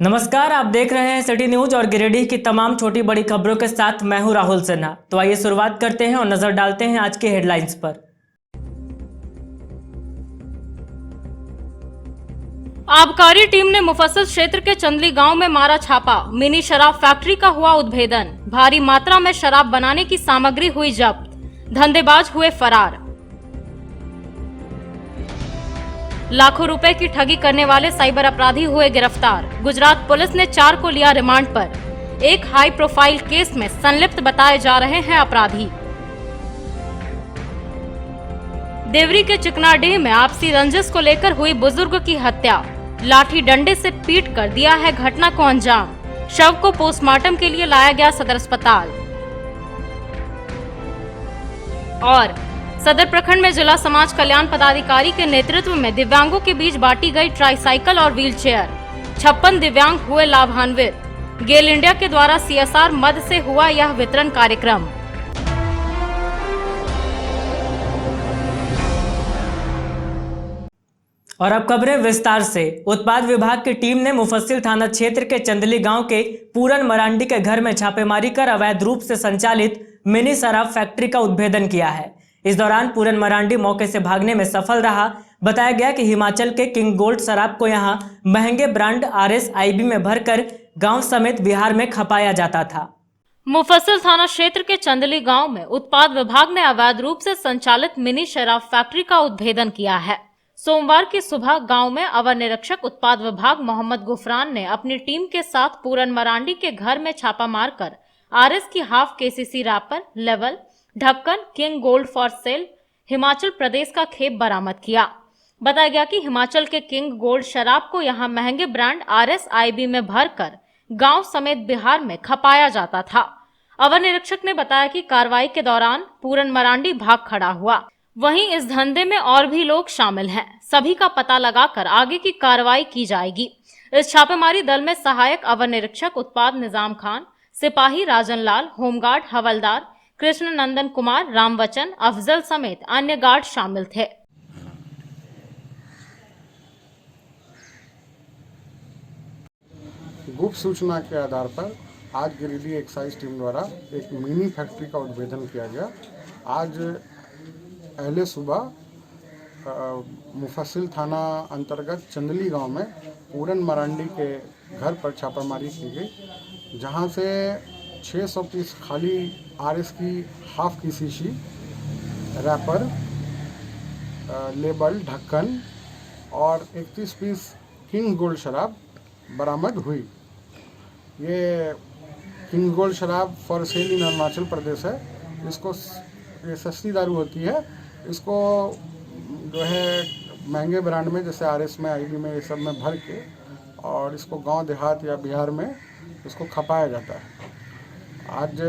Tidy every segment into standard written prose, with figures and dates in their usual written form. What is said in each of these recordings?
नमस्कार, आप देख रहे हैं सिटी न्यूज और गिरिडीह की तमाम छोटी बड़ी खबरों के साथ मैं हूं राहुल सिन्हा। तो आइए शुरुआत करते हैं और नजर डालते हैं आज के हेडलाइंस पर। आबकारी टीम ने मुफस्सिल क्षेत्र के चंदली गांव में मारा छापा। मिनी शराब फैक्ट्री का हुआ उद्भेदन। भारी मात्रा में शराब बनाने की सामग्री हुई जब्त। धंधेबाज हुए फरार। लाखों रुपए की ठगी करने वाले साइबर अपराधी हुए गिरफ्तार। गुजरात पुलिस ने 4 को लिया रिमांड पर। एक हाई प्रोफाइल केस में संलिप्त बताए जा रहे हैं अपराधी। देवरी के चिकनाडीह में आपसी रंजिश को लेकर हुई बुजुर्ग की हत्या। लाठी डंडे से पीट कर दिया है घटना को अंजाम। शव को पोस्टमार्टम के लिए लाया गया सदर अस्पताल। और सदर प्रखंड में जिला समाज कल्याण पदाधिकारी के नेतृत्व में दिव्यांगों के बीच बांटी गई ट्राईसाइकिल और व्हीलचेयर। 56 दिव्यांग हुए लाभान्वित। गेल इंडिया के द्वारा CSR मद से हुआ यह वितरण कार्यक्रम। और अब खबरें विस्तार से। उत्पाद विभाग की टीम ने मुफस्सिल थाना क्षेत्र के चंदली गांव के पूरन मरांडी के घर में छापेमारी कर अवैध रूप से संचालित मिनी शराब फैक्ट्री का उद्भेदन किया है। इस दौरान पूरन मरांडी मौके से भागने में सफल रहा। बताया गया कि हिमाचल के किंग गोल्ड शराब को यहां महंगे ब्रांड RSIB में भरकर गांव समेत बिहार में खपाया जाता था। मुफस्सिल थाना क्षेत्र के चंदली गांव में उत्पाद विभाग ने अवैध रूप से संचालित मिनी शराब फैक्ट्री का उद्भेदन किया है। सोमवार की सुबह गांव में अवर निरीक्षक उत्पाद विभाग मोहम्मद गुफरान ने अपनी टीम के साथ पूरन मरांडी के घर में छापा मारकर RS की हाफ KCC रैपर, लेवल, ढक्कन, king gold for sale Himachal Pradesh का खेप बरामद किया। बताया गया कि हिमाचल के किंग गोल्ड शराब को यहां महंगे ब्रांड RSIB में भरकर गांव समेत बिहार में खपाया जाता था। अवर निरीक्षक ने बताया कि कार्रवाई के दौरान पूरन मरांडी भाग खड़ा हुआ। वहीं इस धंधे में और भी लोग शामिल हैं। सभी का पता लगाकर आगे की कार्रवाई की जाएगी। इस छापेमारी दल में सहायक अवर निरीक्षक उत्पाद निजाम खान, सिपाही राजन लाल, होमगार्ड हवलदार कृष्ण नंदन कुमार, रामवचन, अफजल समेत अन्य गार्ड शामिल थे। गुप्त सूचना के आधार पर आज गिरिडीह एक्साइज टीम द्वारा एक मिनी फैक्ट्री का उद्भेदन किया गया। आज पहले सुबह मुफस्सिल थाना अंतर्गत चंदली गांव में पूरन मरांडी के घर पर छापामारी की गई, जहां से 600 पीस खाली RS की हाफ KCC रैपर, लेबल, ढक्कन और 31 पीस किंग गोल्ड शराब बरामद हुई। ये किंग गोल्ड शराब फॉर सेल इन अरुणाचल प्रदेश है। इसको ये सस्ती दारू होती है। इसको जो है महंगे ब्रांड में जैसे RS में, IB में, ये सब में भर के और इसको गांव देहात या बिहार में इसको खपाया जाता है। आज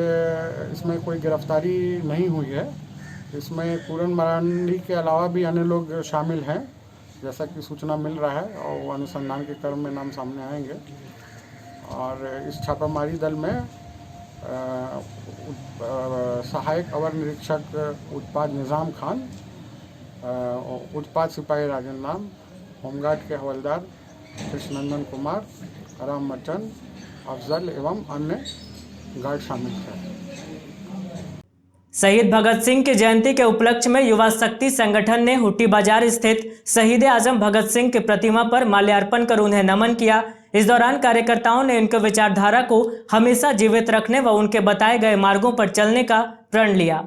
इसमें कोई गिरफ्तारी नहीं हुई है। इसमें पूरन मरांडी के अलावा भी अन्य लोग शामिल हैं, जैसा कि सूचना मिल रहा है और वो अनुसंधान के क्रम में नाम सामने आएंगे। और इस छापामारी दल में सहायक अवर निरीक्षक उत्पाद निजाम खान, उत्पाद सिपाही राजन लाल, होमगार्ड के हवलदार कृष्णनंदन कुमार, रामवचन, अफजल एवं अन्य गार्ड शामिल थे। शहीद भगत सिंह की जयंती के उपलक्ष्य में युवा शक्ति संगठन ने हुट्टी बाजार स्थित शहीद आजम भगत सिंह की प्रतिमा पर माल्यार्पण कर उन्हें नमन किया। इस दौरान कार्यकर्ताओं ने उनके विचारधारा को हमेशा जीवित रखने व उनके बताए गए मार्गों पर चलने का प्रण लिया।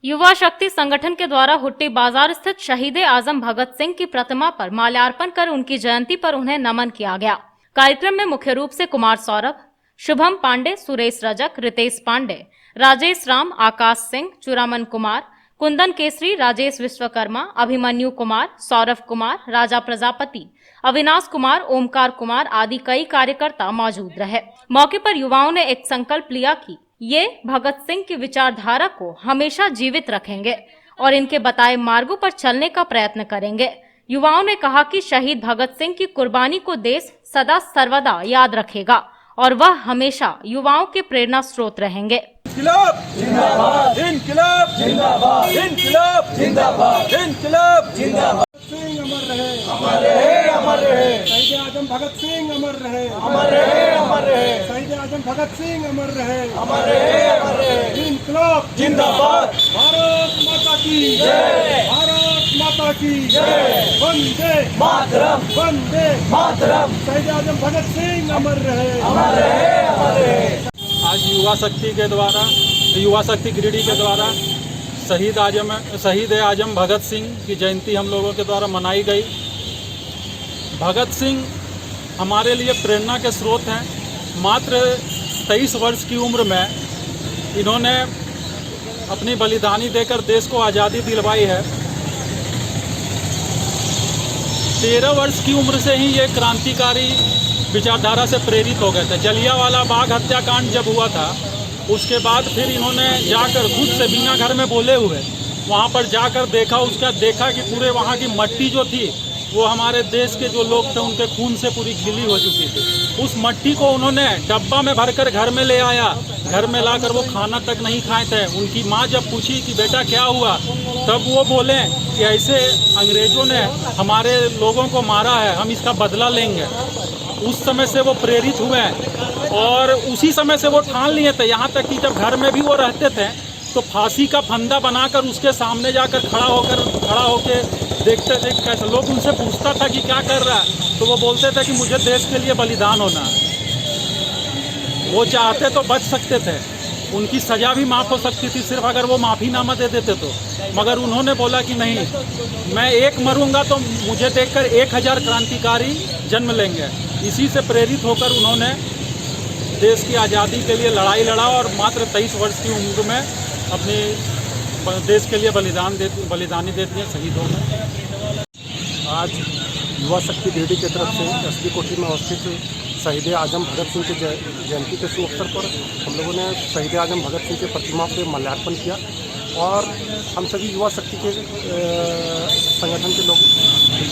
युवा शक्ति संगठन के द्वारा हुट्टी बाजार स्थित शहीद आजम भगत सिंह की प्रतिमा पर माल्यार्पण कर उनकी जयंती पर उन्हें नमन किया गया। कार्यक्रम में मुख्य रूप से कुमार सौरभ, शुभम पांडे, सुरेश रजक, रितेश पांडे, राजेश राम, आकाश सिंह, चुरामन कुमार, कुंदन केसरी, राजेश विश्वकर्मा, अभिमन्यु कुमार, सौरभ कुमार, राजा प्रजापति, अविनाश कुमार, ओमकार कुमार आदि कई कार्यकर्ता मौजूद रहे। मौके पर युवाओं ने एक संकल्प लिया कि ये भगत सिंह की विचारधारा को हमेशा जीवित रखेंगे और इनके बताए मार्गों पर चलने का प्रयत्न करेंगे। युवाओं ने कहा कि शहीद भगत सिंह की कुर्बानी को देश सदा सर्वदा याद रखेगा और वह हमेशा युवाओं के प्रेरणा स्रोत रहेंगे। इनकिलाब जिंदाबाद, इनकिलाब जिंदाबाद, इनकिलाब जिंदाबाद, इनकिलाब जिंदाबाद। सिंह अमर रहे, अमर रहे, अमर अमर रहे। शहीद आजम भगत सिंह अमर रहे। अमर रहे, अमर रहे। शहीद आजम भगत सिंह अमर रहे। अमर रहे, अमर रहे। इनकलाब जिंदाबाद। भारत माता की जय। भारत माता की जय। वंदे मातरम, वंदे मातरम। शहीद आजम भगत सिंह अमर रहे। अमर रहे, अमर रहे। आज युवा शक्ति के द्वारा, युवा शक्ति गिरिडीह के द्वारा शहीद आजम भगत सिंह की जयंती हम लोगों के द्वारा मनाई गई। भगत सिंह हमारे लिए प्रेरणा के स्रोत हैं। मात्र 23 वर्ष की उम्र में इन्होंने अपनी बलिदानी देकर देश को आज़ादी दिलवाई है। 13 वर्ष की उम्र से ही ये क्रांतिकारी विचारधारा से प्रेरित हो गए थे। जलियांवाला बाग हत्याकांड जब हुआ था, उसके बाद फिर इन्होंने जाकर खुद से बिना घर में बोले हुए वहाँ पर जाकर देखा कि पूरे वहाँ की मट्टी जो थी वो हमारे देश के जो लोग थे उनके खून से पूरी गीली हो चुकी थी। उस मट्टी को उन्होंने डब्बा में भरकर घर में ले आया। घर में लाकर वो खाना तक नहीं खाए थे। उनकी माँ जब पूछी कि बेटा क्या हुआ, तब वो बोले कि ऐसे अंग्रेज़ों ने हमारे लोगों को मारा है, हम इसका बदला लेंगे। उस समय से वो प्रेरित हुए और उसी समय से वो ठान लिए थे। यहाँ तक कि जब घर में भी वो रहते थे तो फांसी का फंदा बनाकर उसके सामने जाकर खड़ा होकर देखते थे कैसे। लोग उनसे पूछता था कि क्या कर रहा है, तो वो बोलते थे कि मुझे देश के लिए बलिदान होना है। वो चाहते तो बच सकते थे, उनकी सज़ा भी माफ़ हो सकती थी सिर्फ अगर वो माफ़ीनामा दे देते तो, मगर उन्होंने बोला कि नहीं, मैं एक मरूंगा तो मुझे देखकर 1000 क्रांतिकारी जन्म लेंगे। इसी से प्रेरित होकर उन्होंने देश की आज़ादी के लिए लड़ाई लड़ा और मात्र 23 वर्ष की उम्र में अपने देश के लिए बलिदानी देती हैं, शहीद हो गए। आज युवा शक्ति गिरिडीह की तरफ से एसपी कोठी में अवस्थित शहीद आजम भगत सिंह के जयंती के शुभ अवसर पर हम लोगों ने शहीद आजम भगत सिंह की प्रतिमा पर माल्यार्पण किया और हम सभी युवा शक्ति के संगठन के लोग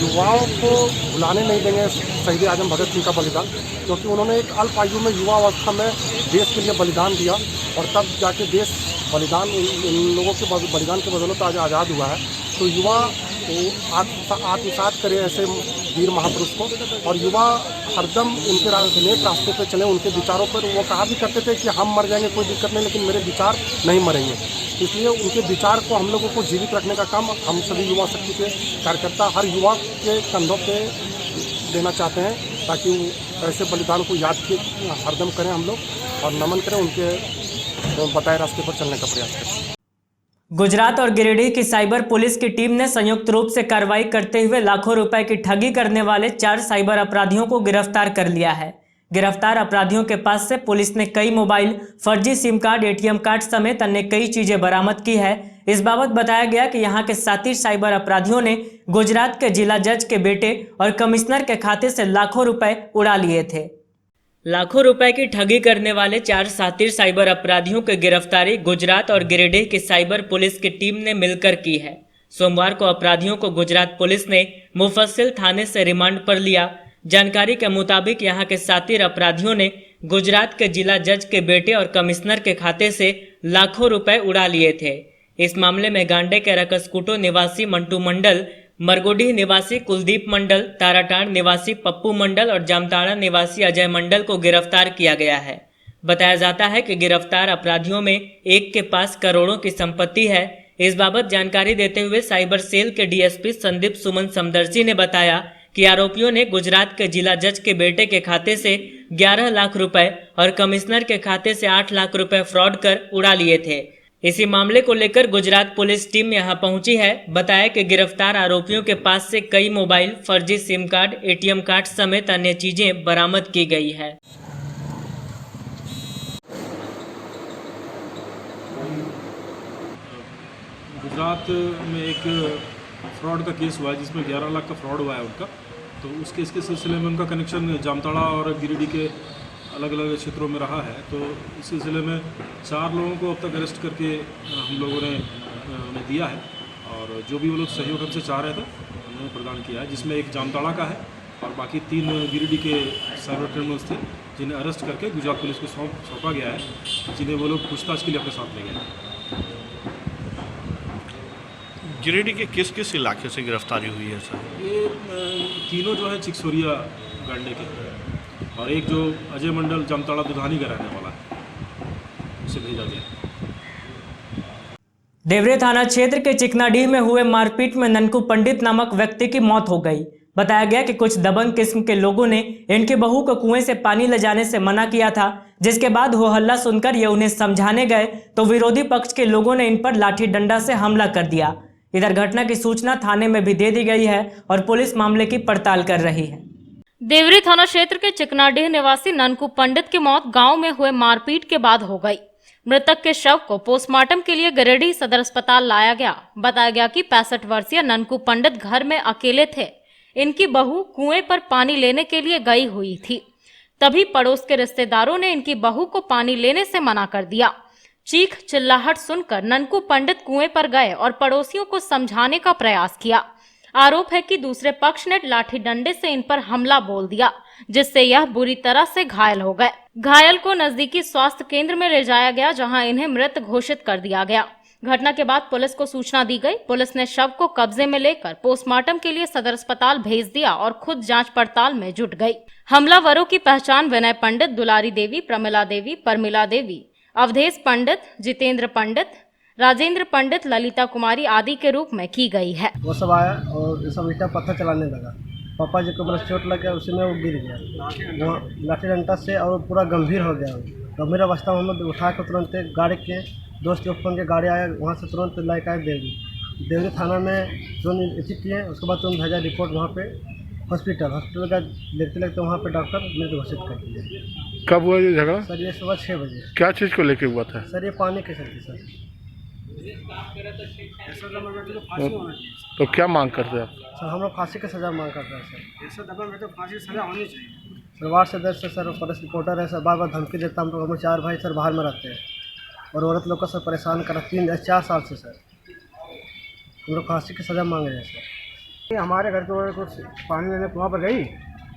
युवाओं को भुलाने नहीं देंगे शहीद आजम भगत सिंह का बलिदान, क्योंकि उन्होंने एक अल्प आयु में युवा अवस्था में देश के लिए बलिदान दिया और तब जाके देश बलिदान इन लोगों के बलिदान के बदौलत आज आज़ाद हुआ है। तो युवा आत्मसात करें ऐसे वीर महापुरुष को और युवा हरदम उनके नेक रास्ते पे चले, उनके विचारों पर। वो कहा भी करते थे कि हम मर जाएंगे कोई दिक्कत नहीं, लेकिन मेरे विचार नहीं मरेंगे। इसलिए उनके विचार को हम लोगों को जीवित रखने का काम हम सभी युवा शक्ति के कार्यकर्ता हर युवा के कंधों पे देना चाहते हैं, ताकि ऐसे बलिदान को याद के हरदम करें हम लोग और नमन करें, उनके बताए रास्ते पर चलने का प्रयास करें। गुजरात और गिरिडीह की साइबर पुलिस की टीम ने संयुक्त रूप से कार्रवाई करते हुए लाखों रुपए की ठगी करने वाले 4 साइबर अपराधियों को गिरफ्तार कर लिया है। गिरफ्तार अपराधियों के पास से पुलिस ने कई मोबाइल, फर्जी सिम कार्ड, एटीएम कार्ड समेत अन्य कई चीजें बरामद की है। इस बाबत बताया गया कि यहां के 7 साइबर अपराधियों ने गुजरात के जिला जज के बेटे और कमिश्नर के खाते से लाखों रुपए उड़ा लिए थे। लाखों रुपए की ठगी करने वाले 4 शातिर साइबर अपराधियों की गिरफ्तारी गुजरात और गिरिडीह की साइबर पुलिस की टीम ने मिलकर की है। सोमवार को अपराधियों को गुजरात पुलिस ने मुफस्सिल थाने से रिमांड पर लिया। जानकारी के मुताबिक यहां के शातिर अपराधियों ने गुजरात के जिला जज के बेटे और कमिश्नर के खाते से लाखों रुपए उड़ा लिए थे। इस मामले में गांडे के रकसकुटो निवासी मंटू मंडल, मरगोडीह निवासी कुलदीप मंडल, ताराटाड़ निवासी पप्पू मंडल और जामताड़ा निवासी अजय मंडल को गिरफ्तार किया गया है। बताया जाता है कि गिरफ्तार अपराधियों में एक के पास करोड़ों की संपत्ति है। इस बाबत जानकारी देते हुए साइबर सेल के डीएसपी संदीप सुमन समदर्शी ने बताया कि आरोपियों ने गुजरात के जिला जज के बेटे के खाते से 11 लाख रुपए और कमिश्नर के खाते से 8 लाख रुपए फ्रॉड कर उड़ा लिए थे। इसी मामले को लेकर गुजरात पुलिस टीम यहां पहुंची है। बताया कि गिरफ्तार आरोपियों के पास से कई मोबाइल, फर्जी सिम कार्ड, एटीएम कार्ड समेत अन्य चीजें बरामद की गई है। गुजरात में एक फ्रॉड का केस हुआ है जिसमें 11 लाख का फ्रॉड हुआ है उनका। तो उस केस के सिलसिले में उनका कनेक्शन जामताड़ा और गिरिडीह के अलग अलग क्षेत्रों में रहा है। तो इस सिलसिले में 4 लोगों को अब तक अरेस्ट करके हम लोगों ने उन्हें दिया है और जो भी वो लोग सहयोग हमसे चाह रहे थे उन्होंने प्रदान किया है, जिसमें एक जामताड़ा का है और बाकी 3 गिरिडीह के साइबर क्रिमिनल्स थे जिन्हें अरेस्ट करके गुजरात पुलिस को सौंपा गया है, जिन्हें वो लोग पूछताछ के लिए अपने साथ ले गए। गिरिडीह के किस किस इलाके से गिरफ्तारी हुई है सर? ये तीनों जो है चिकसोरिया गांडे के हैं और एक जो अजय मंडल जामताड़ा दुधानी का रहने वाला है, उसे भेजा गया। देवरी थाना क्षेत्र के चिकनाडीह में हुए मारपीट में ननकू पंडित नामक व्यक्ति की मौत हो गई। बताया गया कि कुछ दबंग किस्म के लोगों ने इनकी बहू को कुएं से पानी ले जाने से मना किया था, जिसके बाद हो हल्ला सुनकर ये उन्हें समझाने गए तो विरोधी पक्ष के लोगों ने इन पर लाठी डंडा से हमला कर दिया। इधर घटना की सूचना थाने में भी दे दी गई है और पुलिस मामले की पड़ताल कर रही है। देवरी थाना क्षेत्र के चिकनाडीह निवासी ननकू पंडित की मौत गांव में हुए मारपीट के बाद हो गई। मृतक के शव को पोस्टमार्टम के लिए गिरिडीह सदर अस्पताल लाया गया। बताया गया कि 65 वर्षीय ननकू पंडित घर में अकेले थे। इनकी बहू कुएं पर पानी लेने के लिए गई हुई थी, तभी पड़ोस के रिश्तेदारों ने इनकी बहू को पानी लेने से मना कर दिया। चीख चिल्लाहट सुनकर ननकू पंडित कुएं पर गए और पड़ोसियों को समझाने का प्रयास किया। आरोप है कि दूसरे पक्ष ने लाठी डंडे से इन पर हमला बोल दिया, जिससे यह बुरी तरह से घायल हो गए। घायल को नजदीकी स्वास्थ्य केंद्र में ले जाया गया, जहां इन्हें मृत घोषित कर दिया गया। घटना के बाद पुलिस को सूचना दी गई। पुलिस ने शव को कब्जे में लेकर पोस्टमार्टम के लिए सदर अस्पताल भेज दिया और खुद जांच पड़ताल में जुट गई। हमलावरों की पहचान विनय पंडित, दुलारी देवी, प्रमिला देवी, परमिला देवी, अवधेश पंडित, जितेंद्र पंडित, राजेंद्र पंडित, ललिता कुमारी आदि के रूप में की गई है। वो सब आया और सब ईटा पत्थर चलाने लगा। पापा जी को बस चोट लग गया, उसी में वो गिर गया वो लाठी डंडा से और पूरा गंभीर हो गया। गंभीर अवस्था में हम उठा के तुरंत गाड़ी के दोस्त के ऊपर के गाड़ी आया, वहाँ से तुरंत लाइक आया देवरी थाना में तुरंत रिसीव किए। उसके बाद तुरंत भेजा रिपोर्ट वहाँ पे हॉस्पिटल का देखते लगते वहाँ पे डॉक्टर मृत घोषित कर दिया। कब हुआ ये झगड़ा? सर ये सुबह 6 बजे। क्या चीज़ को लेके हुआ था? सर ये पानी के चलते सर। तो क्या मांग करते हैं आप? सर हम लोग फांसी की सज़ा मांग करते हैं सर। ऐसा दबा में तो फांसी की सज़ा होनी चाहिए। सर वार्ड सदस्य सर पुलिस रिपोर्टर है सर, बार बार धमकी देता। हम लोग 4 भाई सर बाहर में रहते हैं और औरत लोग को सर परेशान करा 3-4 साल से सर। हम लोग फांसी की सज़ा मांग रहे हैं सर। हमारे घर के कुछ पानी लेने कुआं पर गई,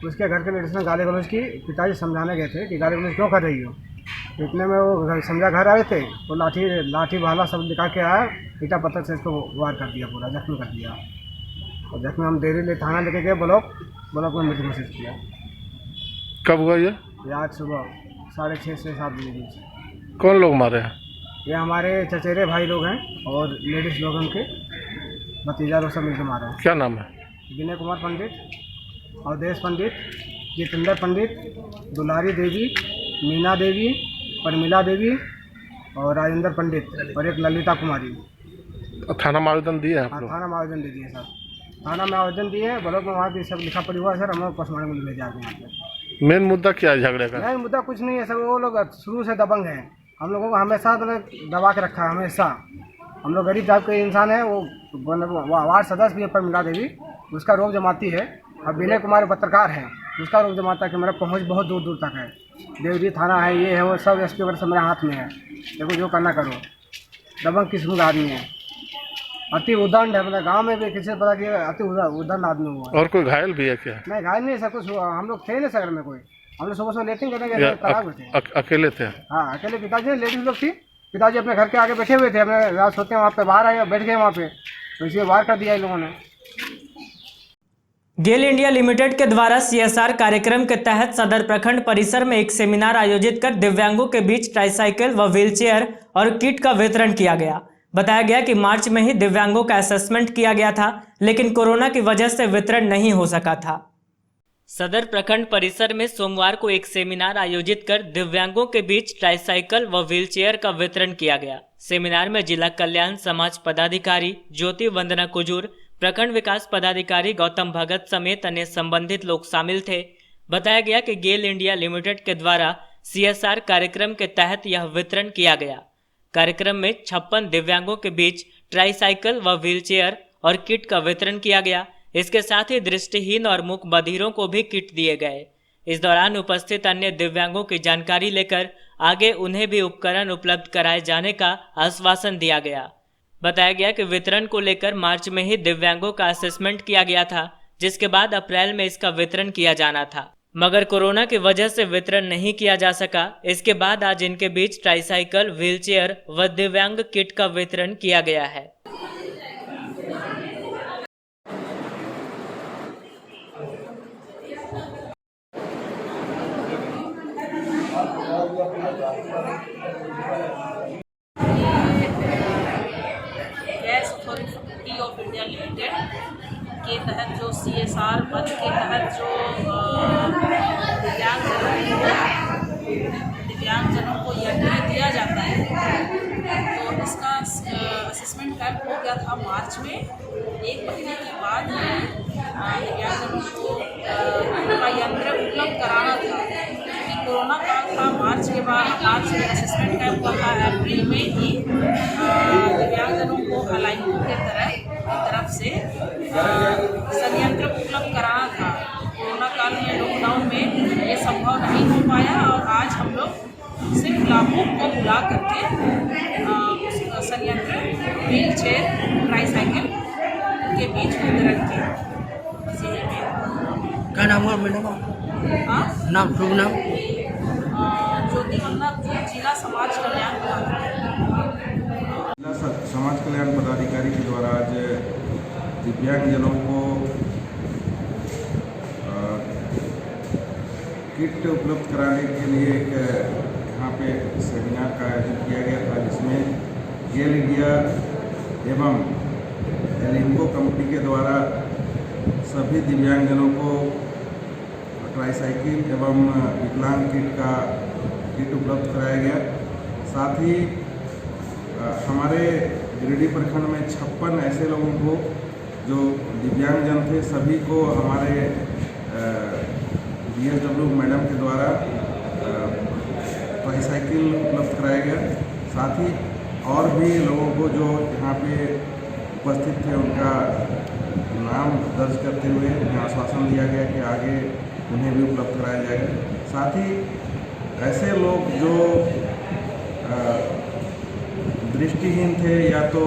उसके घर के लेडीज ने गाली गलौज की। पिताजी समझाने गए थे कि गाली गलौज क्यों कर रही हो। इतने में वो समझा घर आए थे, वो लाठी भाला सब दिखा के आया, ईटा पत्थर से इसको वार कर दिया, पूरा जख्म कर दिया। और जख्म हम देरी थाना लेके गए, ब्लॉक में मृत घोषित किया। कब हुआ ये? आज सुबह 6:30 से 7 बजे बीच। कौन लोग मारे हैं? ये हमारे चचेरे भाई लोग हैं और लेडीज़ लोग उनके भतीजा लोग सब मिलकर मारे हैं। क्या नाम है? विनय कुमार पंडित, अवधेश पंडित, जितेंद्र पंडित, दुलारी देवी, मीना देवी, परमिला देवी और राजेंद्र पंडित और एक ललिता कुमारी। थाना में आवेदन दिए हैं आप लोग? थाना में आवेदन दे दिए सर। थाना में आवेदन दिए, ब्लॉक में वहाँ भी सब लिखा पड़ी हुआ है सर। हम लोग पोस्टमार्टम में ले जाते हैं यहाँ पे। मेन मुद्दा क्या है झगड़े का? नहीं, मुद्दा कुछ नहीं है सर। वो लोग शुरू से दबंग हैं। हम लोगों को हमेशा दबा के रखा है, हमेशा। हम लोग गरीब टाइप के इंसान है। वो वार्ड सदस्य भी है परमिला देवी, उसका रोब जमाती है। और विनय कुमार पत्रकार है, उसका रोब जमाता है कि मेरा पहुँच बहुत दूर दूर तक है। देवरी थाना है, ये है वो सब एसपी वगैरह सब मेरे हाथ में है। देखो जो करना करो। दबंग किस्म का आदमी है, अति उदंड है। मतलब गाँव में भी किसी से पता कि अति उदंड आदमी हुआ। और कोई घायल भी है क्या? नहीं घायल नहीं सर, कुछ हम लोग थे ना शहर में कोई। हम लोग सुबह लेटिंग करने गए थे। अकेले थे? हाँ अकेले। पिताजी लेडीज लोग थी, पिताजी अपने घर के आगे बैठे हुए थे। अपने रात सोते हैं वहाँ पे, बाहर आए बैठ गए वहाँ पे, तो इसलिए वार कर दिया इन लोगों ने। गेल इंडिया लिमिटेड के द्वारा CSR कार्यक्रम के तहत सदर प्रखंड परिसर में एक सेमिनार आयोजित कर दिव्यांगों के बीच ट्राईसाइकिल व व्हीलचेयर और किट का वितरण किया गया। बताया गया कि मार्च में ही दिव्यांगों का असेसमेंट किया गया था, लेकिन कोरोना की वजह से वितरण नहीं हो सका था। सदर प्रखंड परिसर में सोमवार को एक सेमिनार आयोजित कर दिव्यांगों के बीच ट्राईसाइकिल व व्हीलचेयर का वितरण किया गया। सेमिनार में जिला कल्याण समाज पदाधिकारी ज्योति वंदना कुजूर, प्रखंड विकास पदाधिकारी गौतम भगत समेत अन्य संबंधित लोग शामिल थे। बताया गया कि गेल इंडिया लिमिटेड के द्वारा CSR कार्यक्रम के तहत यह वितरण किया गया। कार्यक्रम में 56 दिव्यांगों के बीच ट्राईसाइकिल व व्हीलचेयर और किट का वितरण किया गया। इसके साथ ही दृष्टिहीन और मूक बधिरों को भी किट दिए गए। इस दौरान उपस्थित अन्य दिव्यांगों की जानकारी लेकर आगे उन्हें भी उपकरण उपलब्ध कराए जाने का आश्वासन दिया गया। बताया गया कि वितरण को लेकर मार्च में ही दिव्यांगों का असेसमेंट किया गया था, जिसके बाद अप्रैल में इसका वितरण किया जाना था, मगर कोरोना की वजह से वितरण नहीं किया जा सका। इसके बाद आज इनके बीच ट्राईसाइकिल, व्हीलचेयर व दिव्यांग किट का वितरण किया गया है। Gas authority of India limited के तहत जो CSR पद के तहत जो दिव्यांगजनों को यंत्र दिया जाता है, तो इसका असेसमेंट कैंप हो गया था मार्च में। 1 महीने के बाद दिव्यांगजनों को उनका यंत्र उपलब्ध कराना था, क्योंकि कोरोना काल था। मार्च में असेसमेंट कैंप हुआ था। अप्रैल में ही दिव्यांगजनों को अलाइनों के तरफ से संयंत्र उपलब्ध कराना था। कोरोना काल में लॉकडाउन में ये संभव नहीं हो पाया, और आज हम लोग सिर्फ लाभुक को बुला करके उस संयंत्र, व्हील चेयर, ट्राईसाइकिल के बीच वितरण किया। क्या नाम हुआ मैडम? हाँ, नाम, शुभ नाम? ज्योति वल्लभ जी, जिला समाज कल्याण पदाधिकारी। जिला समाज कल्याण पदाधिकारी के द्वारा आज दिव्यांगजनों को किट उपलब्ध कराने के लिए एक यहाँ पे सेमिनार का आयोजन किया गया था, जिसमें गेल इंडिया एवं एलिम्को कंपनी के द्वारा सभी दिव्यांगजनों को ट्राईसाइकिल एवं विकलांग किट उपलब्ध कराया गया। साथ ही हमारे गिरिडीह प्रखंड में 56 ऐसे लोगों को जो दिव्यांगजन थे, सभी को हमारे DSW मैडम के द्वारा ट्राईसाइकिल उपलब्ध कराया गया। साथ ही और भी लोगों को जो यहाँ पे उपस्थित थे, उनका नाम दर्ज करते हुए उन्हें आश्वासन दिया गया कि आगे उन्हें भी उपलब्ध कराया जाएगा। साथ ही ऐसे लोग जो दृष्टिहीन थे या तो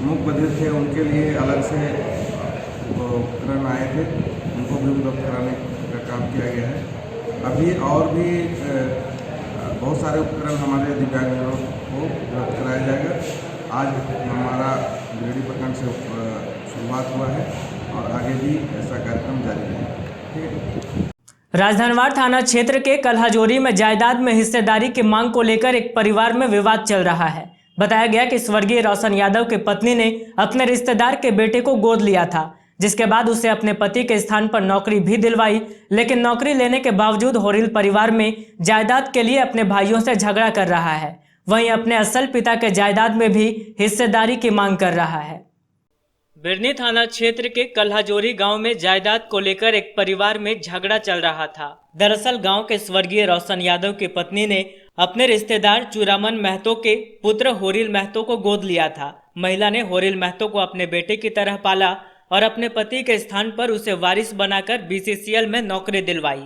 मूक बधिर थे, उनके लिए अलग से उपकरण आए थे, उनको भी उपलब्ध कराने का काम किया गया है। अभी और भी बहुत सारे उपकरण हमारे दिव्यांगजनों को उपलब्ध कराया जाएगा। आज हमारा गिरिडीह प्रखंड से शुरुआत हुआ है और आगे भी ऐसा कार्यक्रम जारी रहेगा। ठीक है। राजधनवार थाना क्षेत्र के कल्हाजोरी में जायदाद में हिस्सेदारी की मांग को लेकर एक परिवार में विवाद चल रहा है। बताया गया कि स्वर्गीय रोशन यादव की पत्नी ने अपने रिश्तेदार के बेटे को गोद लिया था, जिसके बाद उसे अपने पति के स्थान पर नौकरी भी दिलवाई, लेकिन नौकरी लेने के बावजूद होरिल परिवार में जायदाद के लिए अपने भाइयों से झगड़ा कर रहा है। वहीं अपने असल पिता के जायदाद में भी हिस्सेदारी की मांग कर रहा है। बिरनी थाना क्षेत्र के कल्हाजोरी गांव में जायदाद को लेकर एक परिवार में झगड़ा चल रहा था। दरअसल गांव के स्वर्गीय रोशन यादव की पत्नी ने अपने रिश्तेदार चूरामन महतो के पुत्र होरिल महतो को गोद लिया था। महिला ने होरिल महतो को अपने बेटे की तरह पाला और अपने पति के स्थान पर उसे वारिस बनाकर BCCL में नौकरी दिलवाई।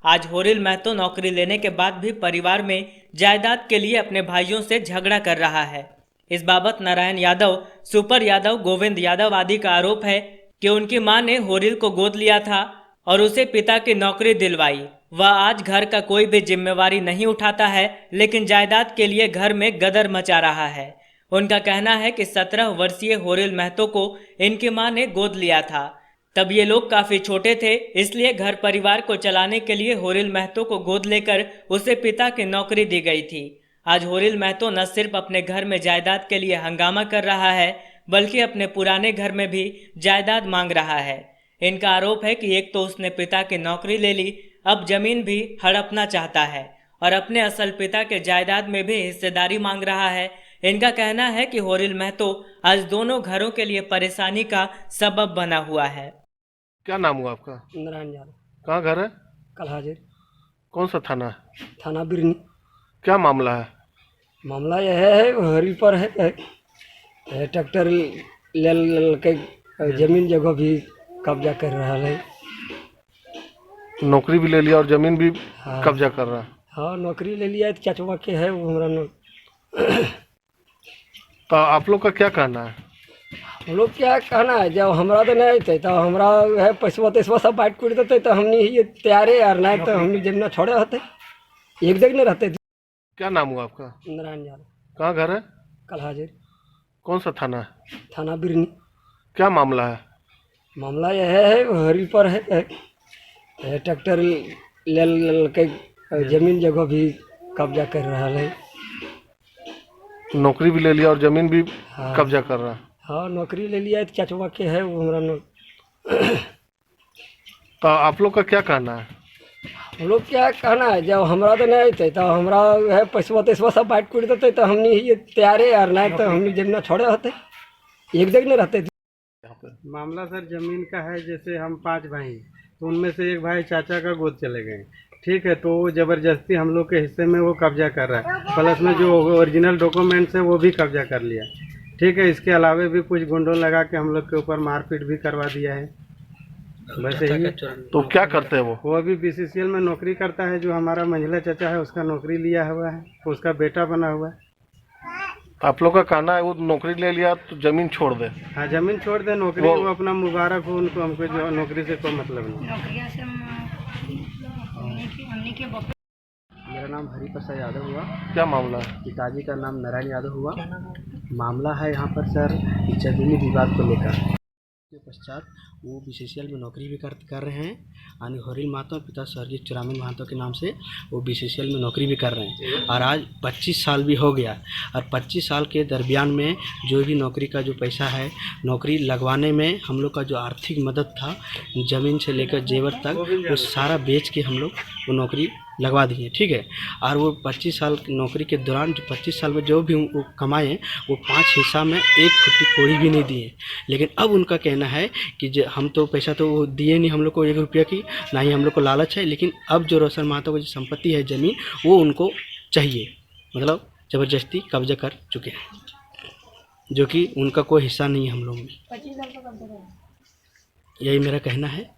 आज होरिल महतो नौकरी लेने के बाद भी परिवार में जायदाद के लिए अपने भाइयों से झगड़ा कर रहा है। इस बाबत नारायण यादव, सुपर यादव, गोविंद यादव आदि का आरोप है कि उनकी मां ने होरिल को गोद लिया था और उसे पिता की नौकरी दिलवाई। वह आज घर का कोई भी जिम्मेवारी नहीं उठाता है, लेकिन जायदाद के लिए घर में गदर मचा रहा है। उनका कहना है कि 17 वर्षीय होरिल महतो को इनकी मां ने गोद लिया था। तब ये लोग काफी छोटे थे, इसलिए घर परिवार को चलाने के लिए होरिल महतो को गोद लेकर उसे पिता की नौकरी दी गई थी। आज होरिल महतो न सिर्फ अपने घर में जायदाद के लिए हंगामा कर रहा है, बल्कि अपने पुराने घर में भी जायदाद मांग रहा है। इनका आरोप है कि एक तो उसने पिता की नौकरी ले ली, अब जमीन भी हड़पना चाहता है और अपने असल पिता के जायदाद में भी हिस्सेदारी मांग रहा है। इनका कहना है कि होरिल महतो आज दोनों घरों के लिए परेशानी का सबब बना हुआ है। क्या नाम हुआ आपका? नारायण यादव। कहाँ घर है? कल्हाजोरी। कौन सा थाना है? थाना बिरनी। क्या मामला है? मामला यह है, होरिल पर है ट्रैक्टर ले के जमीन जगह भी कब्जा कर रहा है। नौकरी भी ले लिया और जमीन भी कब्जा कर रहा है। हाँ, नौकरी ले लिया तो चचवा के है वो हमारा। तो आप लोग का क्या कहना है? हम लोग क्या कहना है, जब हमारा तो नहीं थे तो हमारा है पैसा तैसा सब बांट कूट देते तो हमने ये तैयारे यार, नहीं तो हमने जमीन छोड़े होते, एक जगह नहीं रहते थे। क्या नाम हुआ आपका? नारायण यादव। कहाँ घर है? कल्हाजोरी। कौन सा थाना है? थाना बिरनी। क्या मामला है? मामला यह है, होरिल पर है ट्रैक्टर ले के जमीन जगह भी कब्जा कर रहा है। नौकरी भी ले लिया और जमीन भी कब्जा कर रहा है। हाँ, नौकरी ले लिया है, चचवा के है वो हमारा तो आप लोग का क्या कहना है? हम लोग क्या कहना है, जब हमरा तो नहीं होते तो हमरा है पैसवा तैसवा सब बांट कूट देते तो हमने ये तैयारे यार, नहीं तो हमने जमीन छोड़े होते, एक जगह नहीं रहते। मामला सर ज़मीन का है। जैसे हम 5 भाई, तो उनमें से एक भाई चाचा का गोद चले गए, ठीक है, तो वो ज़बरदस्ती हम लोग के हिस्से में वो कब्जा कर रहा है, प्लस में जो ओरिजिनल डॉक्यूमेंट्स है वो भी कब्जा कर लिया, ठीक है। इसके अलावा भी कुछ गुंडों लगा के हम लोग के ऊपर मारपीट भी करवा दिया है। वैसे ही तो क्या करते हैं वो अभी BCCL में नौकरी करता है। जो हमारा मंझला चाचा है उसका नौकरी लिया हुआ है, उसका बेटा बना हुआ है। आप लोग का कहना है वो नौकरी ले लिया तो जमीन छोड़ दे। हाँ, जमीन छोड़ दे, नौकरी वो अपना मुबारक हो उनको, हमको जो नौकरी से कोई मतलब नहीं। मेरा नाम हरिप्रसाद यादव हुआ। क्या मामला है? पिताजी का नाम नारायण यादव हुआ। मामला है यहाँ पर सर जमीनी विवाद को लेकर। के पश्चात वो BCCL में नौकरी भी कर रहे हैं। यानी हरिल महतो पिता स्वर्गीय चुरामिन महतो के नाम से वो BCCL में नौकरी भी कर रहे हैं। और आज 25 साल भी हो गया, और 25 साल के दरमियान में जो भी नौकरी का जो पैसा है, नौकरी लगवाने में हम लोग का जो आर्थिक मदद था, ज़मीन से लेकर जेवर तक, वो सारा बेच के हम लोग वो नौकरी लगवा दिए, ठीक है। और वो 25 साल की नौकरी के दौरान जो 25 साल में जो भी वो कमाए, वो 5 हिस्सा में 1 फुट्टी कोड़ी भी नहीं दिए। लेकिन अब उनका कहना है कि हम तो पैसा तो वो दिए नहीं हम लोग को 1 रुपया की, ना ही हम लोग को लालच है, लेकिन अब जो रोशन महतो की जो संपत्ति है ज़मीन, वो उनको चाहिए, मतलब ज़बरदस्ती कब्जा कर चुके हैं, जो कि उनका कोई हिस्सा नहीं है हम लोग में। यही मेरा कहना है,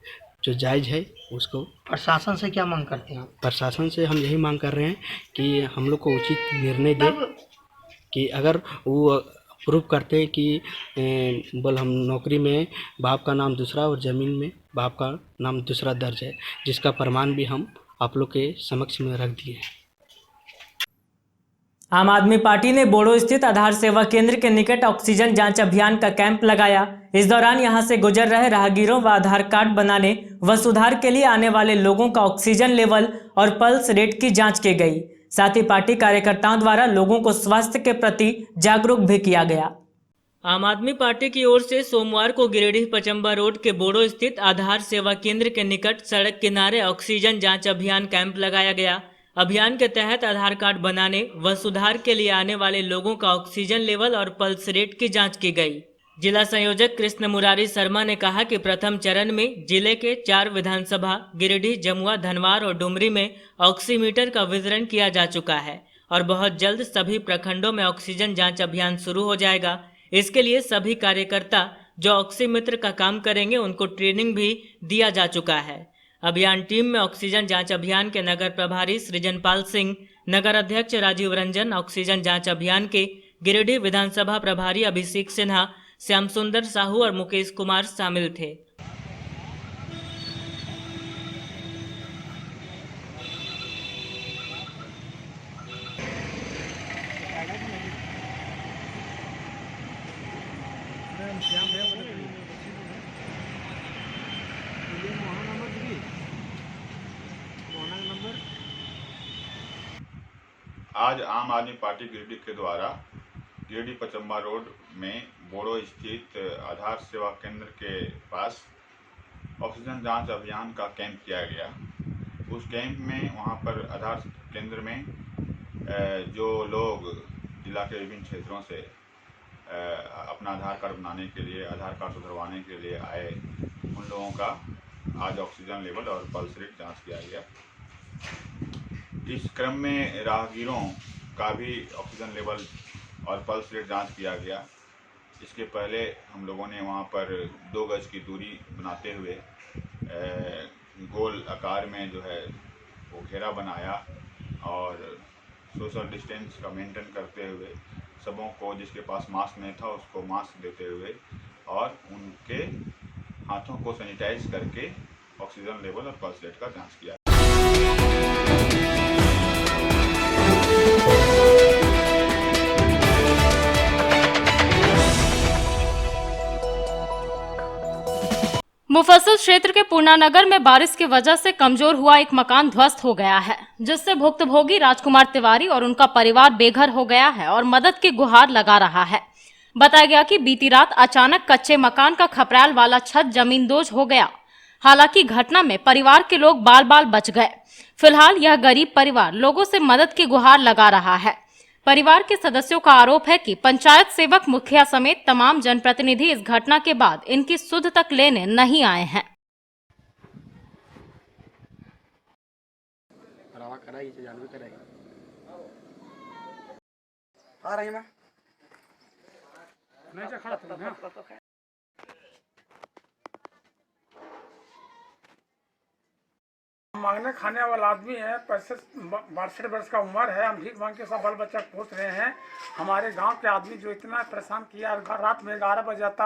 जो जायज़ है उसको। प्रशासन से क्या मांग करते हैं? प्रशासन से हम यही मांग कर रहे हैं कि हम लोग को उचित निर्णय दे, कि अगर वो प्रूव करते हैं कि बोल हम नौकरी में बाप का नाम दूसरा और ज़मीन में बाप का नाम दूसरा दर्ज है, जिसका प्रमाण भी हम आप लोग के समक्ष में रख दिए हैं। आम आदमी पार्टी ने बोड़ो स्थित आधार सेवा केंद्र के निकट ऑक्सीजन जांच अभियान का कैंप लगाया। इस दौरान यहां से गुजर रहे राहगीरों व आधार कार्ड बनाने व सुधार के लिए आने वाले लोगों का ऑक्सीजन लेवल और पल्स रेट की जांच की गई। साथ ही पार्टी कार्यकर्ताओं द्वारा लोगों को स्वास्थ्य के प्रति जागरूक भी किया गया। आम आदमी पार्टी की ओर से सोमवार को गिरिडीह पचम्बा रोड के बोड़ो स्थित आधार सेवा केंद्र के निकट सड़क किनारे ऑक्सीजन जाँच अभियान कैंप लगाया गया। अभियान के तहत आधार कार्ड बनाने व सुधार के लिए आने वाले लोगों का ऑक्सीजन लेवल और पल्स रेट की जांच की गई। जिला संयोजक कृष्ण मुरारी शर्मा ने कहा कि प्रथम चरण में जिले के 4 विधानसभा गिरिडीह, जमुआ, धनवार और डुमरी में ऑक्सीमीटर का वितरण किया जा चुका है और बहुत जल्द सभी प्रखंडों में ऑक्सीजन जाँच अभियान शुरू हो जाएगा। इसके लिए सभी कार्यकर्ता जो ऑक्सीमीटर का काम करेंगे उनको ट्रेनिंग भी दिया जा चुका है। अभियान टीम में ऑक्सीजन जांच अभियान के नगर प्रभारी सृजनपाल सिंह, नगर अध्यक्ष राजीव रंजन, ऑक्सीजन जांच अभियान के गिरिडीह विधानसभा प्रभारी अभिषेक सिन्हा, श्याम सुंदर साहू और मुकेश कुमार शामिल थे। आज आम आदमी पार्टी गिरिडीह के द्वारा गिरिडीह पचम्बा रोड में बोड़ो स्थित आधार सेवा केंद्र के पास ऑक्सीजन जांच अभियान का कैंप किया गया। उस कैंप में वहां पर आधार केंद्र में जो लोग जिला के विभिन्न क्षेत्रों से अपना आधार कार्ड बनाने के लिए, आधार कार्ड सुधरवाने के लिए आए, उन लोगों का आज ऑक्सीजन लेवल और पल्स रेट जाँच किया गया। इस क्रम में राहगीरों का भी ऑक्सीजन लेवल और पल्स रेट जांच किया गया। इसके पहले हम लोगों ने वहां पर 2 गज की दूरी बनाते हुए गोल आकार में जो है वो घेरा बनाया और सोशल डिस्टेंस का मेंटेन करते हुए सबों को, जिसके पास मास्क नहीं था उसको मास्क देते हुए और उनके हाथों को सैनिटाइज करके ऑक्सीजन लेवल और पल्स रेट का जाँच किया। मुफस्सिल क्षेत्र के पूर्णानगर में बारिश की वजह से कमजोर हुआ एक मकान ध्वस्त हो गया है, जिससे भुक्तभोगी राजकुमार तिवारी और उनका परिवार बेघर हो गया है और मदद की गुहार लगा रहा है। बताया गया कि बीती रात अचानक कच्चे मकान का खपरैल वाला छत जमींदोज हो गया। हालांकि घटना में परिवार के लोग बाल बाल बच गए। फिलहाल यह गरीब परिवार लोगों से मदद की गुहार लगा रहा है। परिवार के सदस्यों का आरोप है कि पंचायत सेवक, मुखिया समेत तमाम जनप्रतिनिधि इस घटना के बाद इनकी सुध तक लेने नहीं आए हैं। मांगने खाने वाला आदमी है, 62 वर्ष का उम्र है। हम भीख मांग के सब बाल बच्चा पोस रहे हैं। हमारे गांव के आदमी जो इतना परेशान किया, रात में 11 बजे आता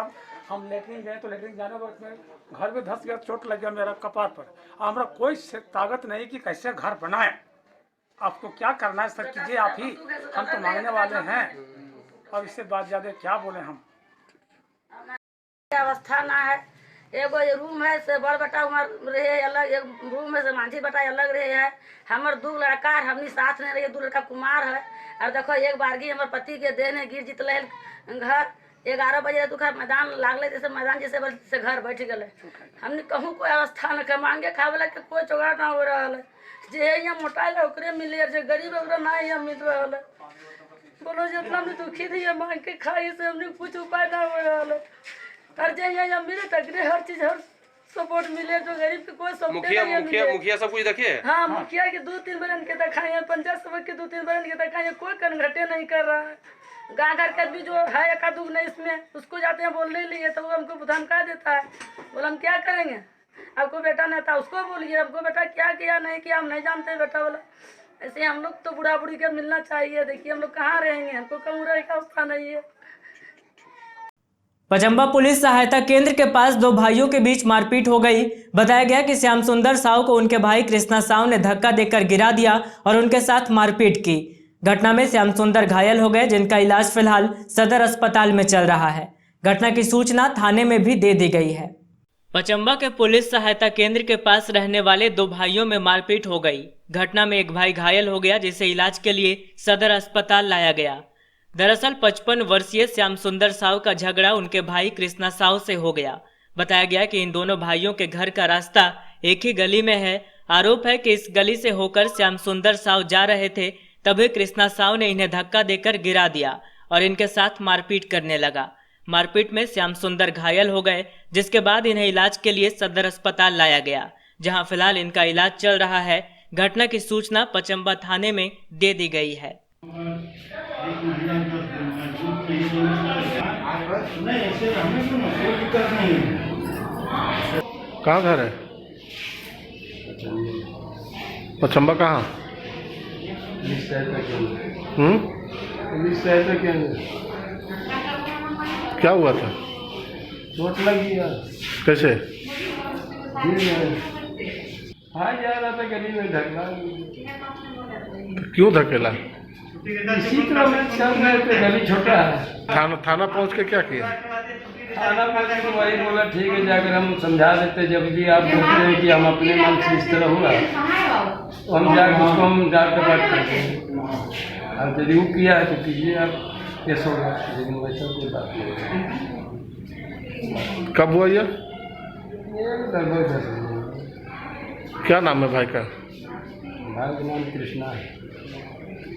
हम लेटरिन गए तो लेटरिन जाने वक्त में घर में धंस गया, चोट लग गया मेरा कपार पर। हमारा कोई ताकत नहीं कि कैसे घर बनाए। आपको क्या करना है सर, कीजिए आप ही। हम तो मांगने वाले हैं, अब इससे बात ज्यादा क्या बोले हम। अवस्था ना है। एगो ये रूम है से बड़ बेटा उमर रहे अलग, एक रूम है से मांझी बेटा अलग रहे है। हमार 2 लड़का हमनी साथ में रहे, 2 लड़का कुमार है। और देखो एक बारगी हमारे पति के देह गिर जितल घर 11 बजे दुखा मैदान लागले, जैसे मैदान जैसे घर बैठ गए। हमने कहूँ कोई अवस्था न के मांगे खावे के कोई जोगाड़ ना हो रहा है। जे यहाँ मोटाइल है ओकरे मिले, जो गरीब है ओकरा ना यहाँ मिल रहा है। बोलो जितना भी दुखी थी मांग के खाई से हमने कुछ उपाय ना हो रहा है। हर जगह मिले तकरे हर चीज हर सपोर्ट मिले, जो गरीब के कोई सपोर्ट मुखिया सब कुछ देखे। हाँ, मुखिया के 2-3 बरन के दिखाए, पंचायत सभा के 2-3 बरन के दिखाए, कोई कनघटे नहीं कर रहा है। गाँव घर का भी जो है एक आध नहीं इसमें, उसको जाते हैं बोलने लिए तो वो हमको धमका देता है। बोला हम क्या करेंगे, आपको बेटा नहीं था उसको बोलिए, हमको बेटा क्या किया नहीं किया हम नहीं जानते बेटा। बोला ऐसे हम लोग तो बुढ़ा बुढ़ी का मिलना चाहिए। देखिए हम लोग कहाँ रहेंगे, हमको कहूँ रहे का अवस्था नहीं है। पचम्बा पुलिस सहायता केंद्र के पास 2 भाइयों के बीच मारपीट हो गई। बताया गया कि श्याम सुंदर साव को उनके भाई कृष्णा साव ने धक्का देकर गिरा दिया और उनके साथ मारपीट की। घटना में श्याम सुंदर घायल हो गए, जिनका इलाज फिलहाल सदर अस्पताल में चल रहा है। घटना की सूचना थाने में भी दे दी गई है। पचम्बा के पुलिस सहायता केंद्र के पास रहने वाले 2 भाइयों में मारपीट हो गई। घटना में एक भाई घायल हो गया, जिसे इलाज के लिए सदर अस्पताल लाया गया। दरअसल 55 वर्षीय श्याम सुंदर साव का झगड़ा उनके भाई कृष्णा साव से हो गया। बताया गया कि इन दोनों भाइयों के घर का रास्ता एक ही गली में है। आरोप है कि इस गली से होकर श्याम सुंदर साव जा रहे थे, तभी कृष्णा साव ने इन्हें धक्का देकर गिरा दिया और इनके साथ मारपीट करने लगा। मारपीट में श्याम सुंदर घायल हो गए, जिसके बाद इन्हें इलाज के लिए सदर अस्पताल लाया गया, जहां फिलहाल इनका इलाज चल रहा है। घटना की सूचना पचम्बा थाने में दे दी गई है। कहाँ घर है? पचम्बा कहाँ? क्या हुआ था? चोट लगी है। कैसे? हाँ जा रहा था गली में, धक्का। क्यों धकेला? इसी क्रम में चल रहे थे, गली छोटा है। थाना पहुंच के क्या किया? थाना पहुंच के वही बोला ठीक है, जाकर हम समझा देते। जब भी आप बोलते हैं कि हम अपने मन से इस तरह हुआ तो हम जाकर उसको हम जाकर बात करते हैं। और यदि वो किया है तो कीजिए आप, केस होगा, लेकिन वैसा कोई बात नहीं। कब हुआ ये? लगभग 10 बजे। क्या नाम है भाई का? भाई का नाम कृष्णा है।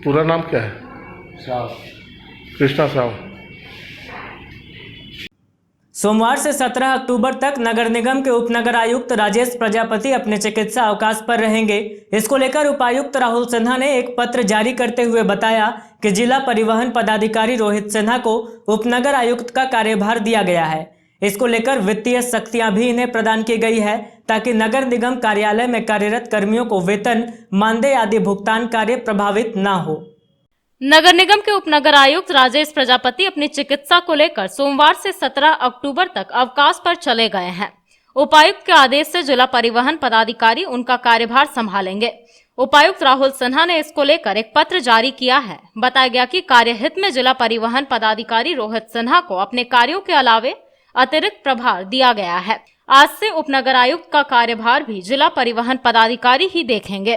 पूरा नाम क्या है? साव। कृष्णा साव। सोमवार से 17 अक्टूबर तक नगर निगम के उपनगर आयुक्त राजेश प्रजापति अपने चिकित्सा अवकाश पर रहेंगे। इसको लेकर उपायुक्त राहुल सिन्हा ने एक पत्र जारी करते हुए बताया कि जिला परिवहन पदाधिकारी रोहित सिन्हा को उपनगर आयुक्त का कार्यभार दिया गया है। इसको लेकर वित्तीय शक्तियां भी इन्हें प्रदान की गई है, ताकि नगर निगम कार्यालय में कार्यरत कर्मियों को वेतन, मानदेय आदि भुगतान कार्य प्रभावित न हो। नगर निगम के उपनगर आयुक्त राजेश प्रजापति अपनी चिकित्सा को लेकर सोमवार से 17 अक्टूबर तक अवकाश पर चले गए हैं। उपायुक्त के आदेश से जिला परिवहन पदाधिकारी उनका कार्यभार संभालेंगे। उपायुक्त राहुल सिन्हा ने इसको लेकर एक पत्र जारी किया है। बताया गया कि कार्यहित में जिला परिवहन पदाधिकारी रोहित सिन्हा को अपने कार्यों के अलावे अतिरिक्त प्रभार दिया गया है। आज से उपनगर आयुक्त का कार्यभार भी जिला परिवहन पदाधिकारी ही देखेंगे,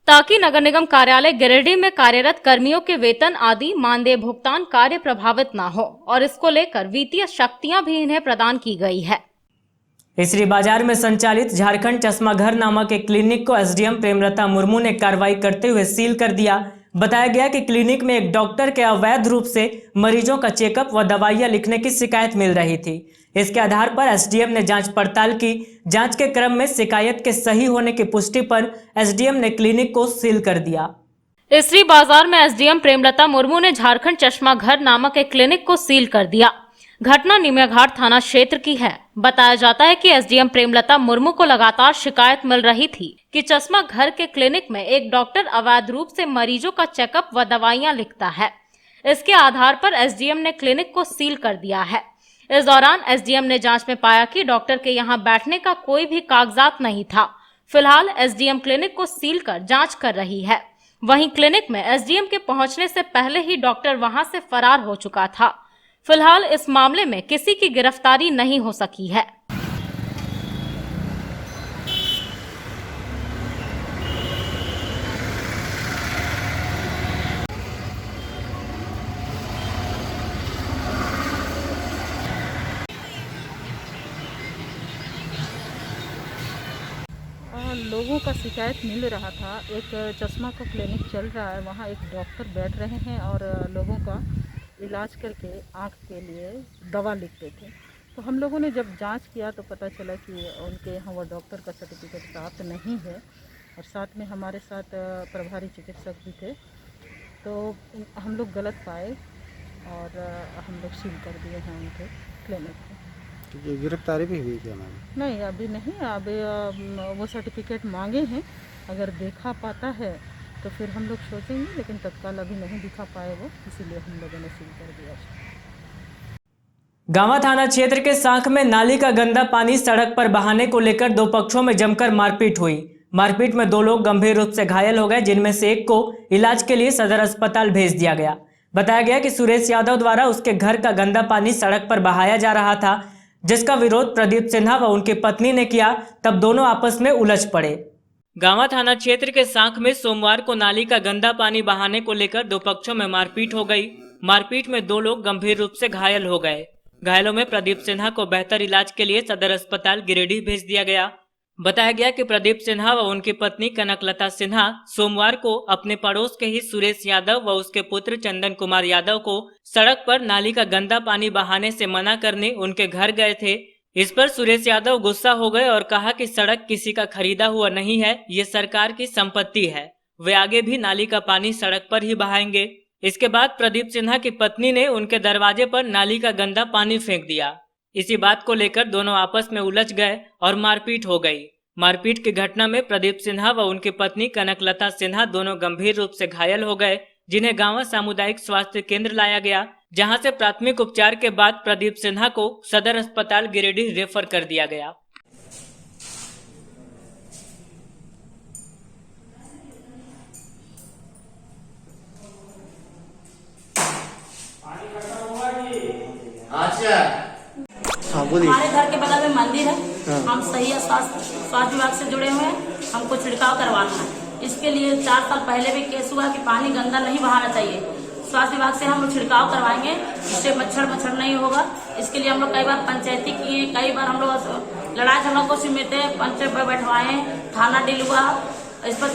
ताकि नगर निगम कार्यालय गिरिडीह में कार्यरत कर्मियों के वेतन आदि मानदेय भुगतान कार्य प्रभावित न हो, और इसको लेकर वित्तीय शक्तियां भी इन्हें प्रदान की गई है। इसरी बाजार में संचालित झारखंड चश्मा घर नामक एक क्लिनिक को एसडीएम प्रेमलता मुर्मू ने कार्रवाई करते हुए सील कर दिया। बताया गया कि क्लिनिक में एक डॉक्टर के अवैध रूप से मरीजों का चेकअप व दवाइयां लिखने की शिकायत मिल रही थी। इसके आधार पर एसडीएम ने जांच पड़ताल की। जांच के क्रम में शिकायत के सही होने की पुष्टि पर एसडीएम ने क्लिनिक को सील कर दिया। इसरी बाजार में एसडीएम प्रेमलता मुर्मू ने झारखंड चश्मा घर नामक एक क्लिनिक को सील कर दिया। घटना निमियाघाट थाना क्षेत्र की है। बताया जाता है कि एसडीएम प्रेमलता मुर्मू को लगातार शिकायत मिल रही थी कि चश्मा घर के क्लिनिक में एक डॉक्टर अवैध रूप से मरीजों का चेकअप व दवाइयां लिखता है। इसके आधार पर एसडीएम ने क्लिनिक को सील कर दिया है। इस दौरान एसडीएम ने जांच में पाया कि डॉक्टर के यहां बैठने का कोई भी कागजात नहीं था। फिलहाल एसडीएम क्लिनिक को सील कर जांच कर रही है। वहीं क्लिनिक में एसडीएम के पहुंचने से पहले ही डॉक्टर वहां से फरार हो चुका था। फिलहाल इस मामले में किसी की गिरफ्तारी नहीं हो सकी है। लोगों का शिकायत मिल रहा था, एक चश्मा का क्लिनिक चल रहा है, वहाँ एक डॉक्टर बैठ रहे हैं और लोगों का इलाज करके आँख के लिए दवा लिखते थे। तो हम लोगों ने जब जांच किया तो पता चला कि उनके यहाँ वो डॉक्टर का सर्टिफिकेट प्राप्त नहीं है, और साथ में हमारे साथ प्रभारी चिकित्सक भी थे। तो हम लोग गलत पाए और हम लोग सील कर दिए हैं उनके क्लिनिक को। गिरफ्तारी भी हुई क्या मैम? नहीं, अभी नहीं। अभी वो सर्टिफिकेट मांगे हैं, अगर देखा पाता है तो फिर हम लोग सोचेंगे, लेकिन तत्काल अभी नहीं दिखा पाए वो, इसीलिए हम लोगों ने सील कर दिया। गांवा थाना क्षेत्र के सांख में नाली का गंदा पानी सड़क पर बहाने को लेकर दो पक्षों में जमकर मारपीट हुई। मारपीट में दो लोग गंभीर रूप से घायल हो गए, जिनमें से एक को इलाज के लिए सदर अस्पताल भेज दिया गया। बताया गया कि सुरेश यादव द्वारा उसके घर का गंदा पानी सड़क पर बहाया जा रहा था, जिसका विरोध प्रदीप सिन्हा व उनकी पत्नी ने किया। तब दोनों आपस में उलझ पड़े। गांवा थाना क्षेत्र के सांख में सोमवार को नाली का गंदा पानी बहाने को लेकर दो पक्षों में मारपीट हो गई। मारपीट में दो लोग गंभीर रूप से घायल हो गए। घायलों में प्रदीप सिन्हा को बेहतर इलाज के लिए सदर अस्पताल गिरिडीह भेज दिया गया। बताया गया कि प्रदीप सिन्हा व उनकी पत्नी कनकलता सिन्हा सोमवार को अपने पड़ोस के ही सुरेश यादव व उसके पुत्र चंदन कुमार यादव को सड़क पर नाली का गंदा पानी बहाने से मना करने उनके घर गए थे। इस पर सुरेश यादव गुस्सा हो गए और कहा कि सड़क किसी का खरीदा हुआ नहीं है, ये सरकार की संपत्ति है। वे आगे भी नाली का पानी सड़क पर ही बहाएंगे। इसके बाद प्रदीप सिन्हा की पत्नी ने उनके दरवाजे पर नाली का गंदा पानी फेंक दिया। इसी बात को लेकर दोनों आपस में उलझ गए और मारपीट हो गई। मारपीट की घटना में प्रदीप सिन्हा व उनकी पत्नी कनकलता सिन्हा दोनों गंभीर रूप से घायल हो गए, जिन्हें गांवा सामुदायिक स्वास्थ्य केंद्र लाया गया, जहां से प्राथमिक उपचार के बाद प्रदीप सिन्हा को सदर अस्पताल गिरिडीह रेफर कर दिया गया। हमारे घर के बगल में मंदिर है, हम सही स्वास्थ्य विभाग से जुड़े हुए हैं, हमको छिड़काव करवाना है। इसके लिए 4 साल पहले भी केस हुआ कि पानी गंदा नहीं बहाना चाहिए। स्वास्थ्य विभाग से हम लोग छिड़काव करवाएंगे, जिससे मच्छर नहीं होगा। इसके लिए हम लोग कई बार पंचायती किए, कई बार हम लोग लड़ाई झगड़ा को सिमटे पंचायत पर बैठवाए, थाना डील हुआ, इस पर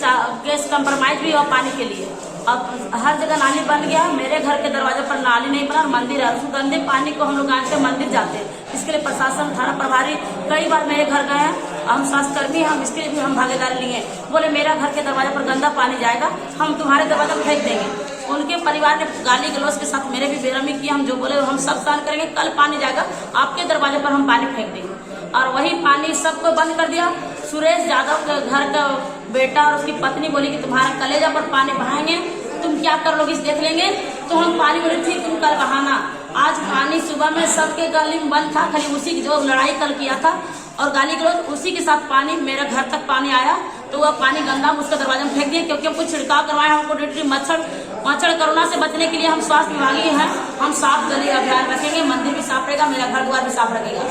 केस कंप्रोमाइज भी हुआ पानी के लिए। अब हर जगह नाली बन गया, मेरे घर के दरवाजे पर नाली नहीं बना, मंदिर है, उस गंदे पानी को हम लोग आके मंदिर जाते हैं। इसके लिए प्रशासन थाना प्रभारी कई बार मेरे घर गए हैं, हम स्वास्थ्य कर्मी हम इसके लिए भी हम भागीदारी लिए। बोले मेरा घर के दरवाजे पर गंदा पानी जाएगा, हम तुम्हारे दरवाजे पर फेंक देंगे। उनके परिवार ने गाली गलौज के साथ मेरे भी बेरहमी किया, हम जो बोले हम सब सहन करेंगे, कल पानी जाएगा आपके दरवाजे पर हम पानी फेंक देंगे। और वही पानी सबको बंद कर दिया। सुरेश यादव के घर का बेटा और उसकी पत्नी बोली कि तुम्हारा कलेजा पर पानी बहाएंगे, तुम क्या कर लोगे देख लेंगे। तो हम पानी बोले ठीक, तुम कल बहाना। आज पानी सुबह में सबके गली में बंद था, खाली उसी की जो लड़ाई कल किया था और गाली गलौज उसी के साथ पानी मेरे घर तक पानी आया। तो वह पानी गंदा उसके दरवाजे में फेंक दिए, क्योंकि हमको छिड़काव करवाया, हमको ड्यूटी मच्छर कोरोना से बचने के लिए हम स्वास्थ्य विभागी हैं, हम साफ गली अभियान रखेंगे, मंदिर भी साफ रहेगा, मेरा घर द्वार भी साफ रखेगा।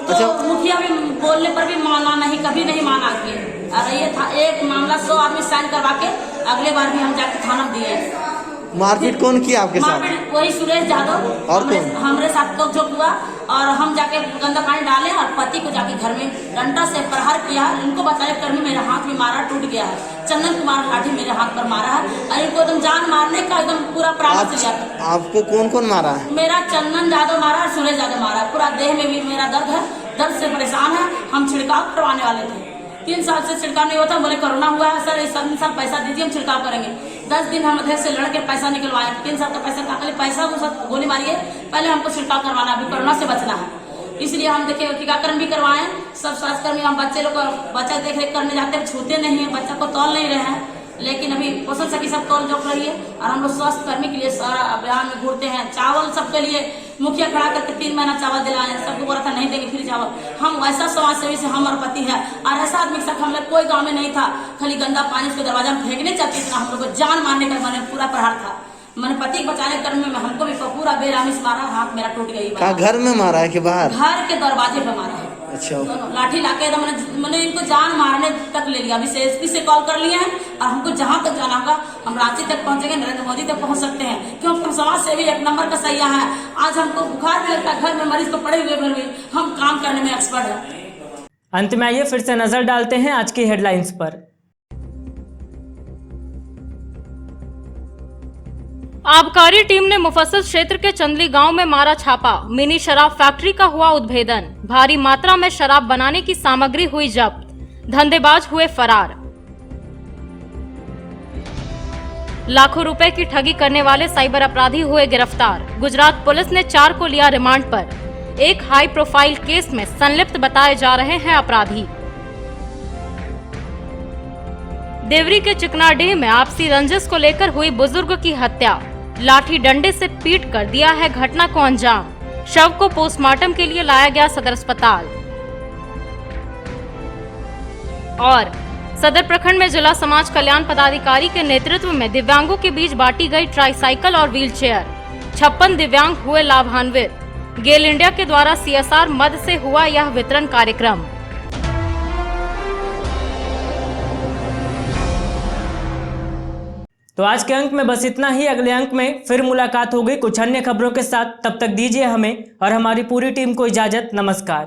तो मुखिया भी बोलने पर भी माना नहीं, कभी नहीं माना कि और ये था एक मामला 100 आदमी साइन करवा के अगले बार भी हम जाके थाना दिए। मारपीट कौन किया आपके साथ? वही सुरेश यादव और हमारे साथ तो जो हुआ, और हम जाके गंदा पानी डाले और पति को जाके घर में डंडा से प्रहार किया। इनको बचाने कर्मी मेरे हाथ में मारा, टूट गया है। चंदन कुमार लाठी मेरे हाथ पर मारा है और इनको एकदम जान मारने का एकदम पूरा प्रावधान से लिया। आपको कौन कौन मारा है? मेरा चंदन यादव मारा और सुरेश यादव मारा। पूरा देह में भी मेरा दर्द है, दर्द से परेशान है। हम छिड़काव करवाने वाले थे, 3 साल से छिड़काव नहीं होता। बोले कोरोना हुआ है सर, इस साल पैसा दीजिए, हम छिड़काव करेंगे। 10 दिन हम अध्यक्ष से लड़के पैसा निकलवाए। 3 साल का पैसा का पैसा वो सब गोली मारिए, पहले हमको छिड़काव करवाना, अभी कोरोना से बचना है। इसलिए हम देखे टीकाकरण भी करवाएं। सब स्वास्थ्यकर्मी हम बच्चे लोग को बच्चा देख रेख करने जाते हैं, छूते नहीं है, बच्चा को तौल नहीं रहे हैं। लेकिन अभी पोषण सखी सब तौल जोक रही है और हम लोग स्वास्थ्य कर्मी के लिए सारा अभियान में घूरते हैं। चावल सबके लिए मुखिया खड़ा करके 3 महीना चावल दिलाए, सबको बोला था नहीं देंगे फ्री चावल। हम वैसा समाज सेवी से हम और पति है और ऐसा आदमी के साथ हम लोग कोई गाँव में नहीं था। खाली गंदा पानी उसके दरवाजा में फेंकने चाहते, इतना हम लोग को जान मारने का मैंने पूरा प्रहार था। मैंने पति को बचाने कर्म में हमको भी पूरा बेरामी से मारा, हाथ मेरा टूट गई। कहाँ घर में मारा है कि बाहर? घर के दरवाजे पे मारा है। अच्छा। लाठी लाके मैंने इनको जान मारने तक ले लिया। अभी से एसपी से कॉल कर लिए हैं और हमको जहां तक जाना होगा हम रांची तक पहुंचेंगे, नरेंद्र मोदी तक पहुंच सकते हैं, क्योंकि हम समाज सेवी 1 नंबर का सैया है। आज हमको बुखार भी लगता है, घर में मरीज को पड़े हुए घर में हम काम करने में एक्सपर्ट है। अंत में आइए फिर से नजर डालते हैं आज की हेडलाइंस पर। आबकारी टीम ने मुफस्सिल क्षेत्र के चंदली गांव में मारा छापा। मिनी शराब फैक्ट्री का हुआ उद्भेदन। भारी मात्रा में शराब बनाने की सामग्री हुई जब्त। धंधेबाज हुए फरार। लाखों रुपए की ठगी करने वाले साइबर अपराधी हुए गिरफ्तार। गुजरात पुलिस ने 4 को लिया रिमांड पर। एक हाई प्रोफाइल केस में संलिप्त बताए जा रहे हैं अपराधी। देवरी के चिकनाडीह में आपसी रंजिश को लेकर हुई बुजुर्ग की हत्या। लाठी डंडे से पीट कर दिया है घटना को अंजाम। शव को पोस्टमार्टम के लिए लाया गया सदर अस्पताल। और सदर प्रखंड में जिला समाज कल्याण पदाधिकारी के नेतृत्व में दिव्यांगों के बीच बांटी गई ट्राईसाइकिल और व्हीलचेयर। 56 दिव्यांग हुए लाभान्वित। गेल इंडिया के द्वारा CSR मद से हुआ यह वितरण कार्यक्रम। तो आज के अंक में बस इतना ही। अगले अंक में फिर मुलाकात होगी कुछ अन्य खबरों के साथ। तब तक दीजिए हमें और हमारी पूरी टीम को इजाजत। नमस्कार।